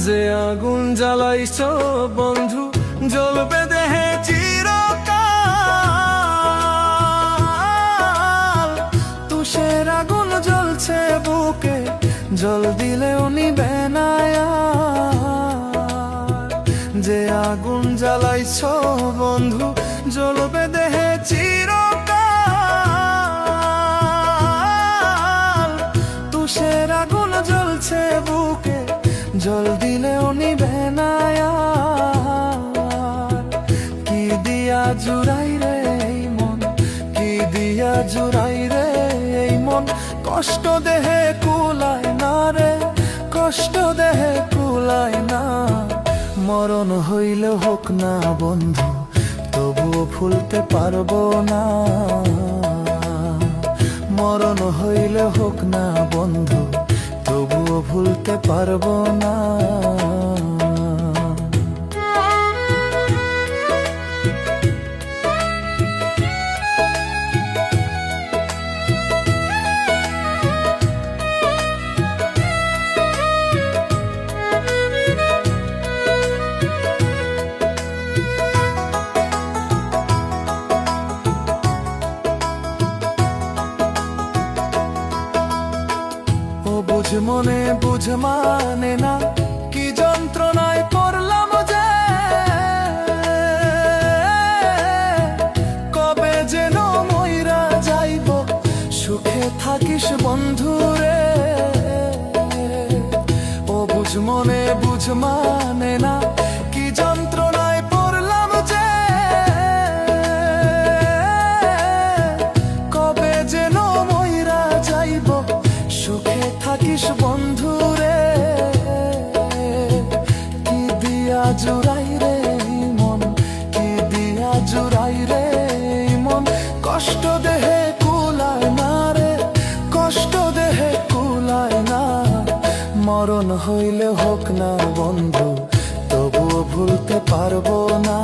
যে আগুন জ্বালাইছ বন্ধু জ্বলবে দেহে চিরকাল। তুষের আগুন জ্বলছে বুকে, জল দিলেও নিবে না আর। যে আগুন জ্বালাইছ বন্ধু জ্বলবে দেহে চিরকাল। তুষের আগুন জ্বলছে বুকে, জল দিলেও নিবে না আর। কি দিয়া জুড়াই রে এই মন, কি দিয়া জুড়াই রে এই মন। কষ্ট দেহে কুলায় না রে, কষ্ট দেহে কুলায় না। মরণ হইলে হোক না বন্ধু, তবুও ভুলতে পারবো না। মরণ হইলে হোক না বন্ধু, তবুও ভুলতে পারবো না। বুঝ মনে বুঝ মানে না, কি যন্ত্রণায় পড়লাম যে। কবে যেন মইরা যাইব, সুখে থাকিস বন্ধু রে। ও বুঝ মনে বুঝ মানে না, কি যন্ত্রণায় পড়লাম যে। কবে যেন মইরা যাইব, সুখে থাকিস বন্ধু রে। কি দিয়া জুড়াই রে মন, কি দিয়া জুড়াই রে মন। কষ্ট দেহে কুলায় না রে, কষ্ট দেহে কুলায় না। মরণ হইলে হোক না বন্ধু, তবুও ভুলতে পারবো না।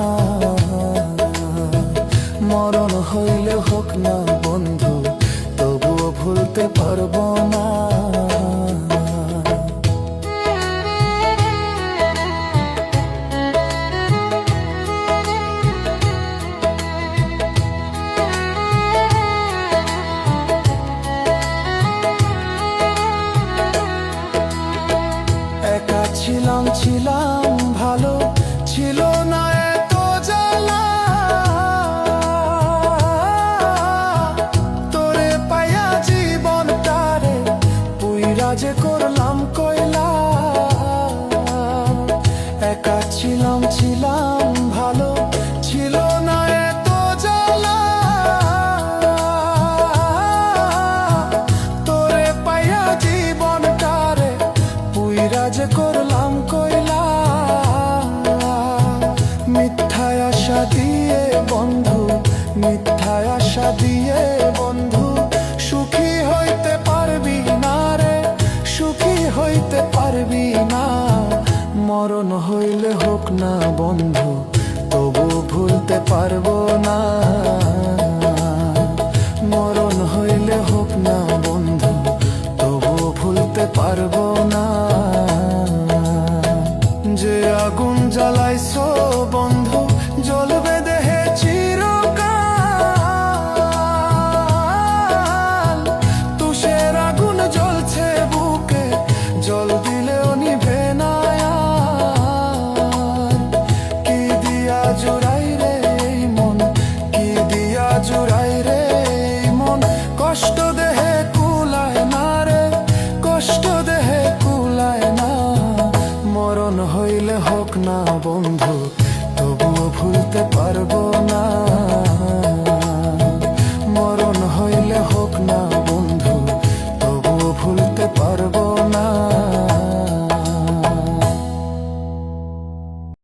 মরণ হইলে হোক না বন্ধু, তবুও ভুলতে পারবো না। একা ছিলাম ছিলাম ভালো, ছিল না এত জ্বালা। তোরে পাইয়া জীবনটারে পুইরা যে করলাম কয়লা। একা ছিলাম ছিলাম ভালো, ছিল না এত জ্বালা। তোরে পাইয়া জীবনটারে পুইরা যে করলাম কয়লা। মিথ্যায় আশা দিয়ে বন্ধু, মিথ্যায় আশা দিয়ে বন্ধু। সুখী হইতে পারবি না রে, সুখী হইতে পারবি না। মরণ হইলে হোক না বন্ধু, তবু ভুলতে পারবো না।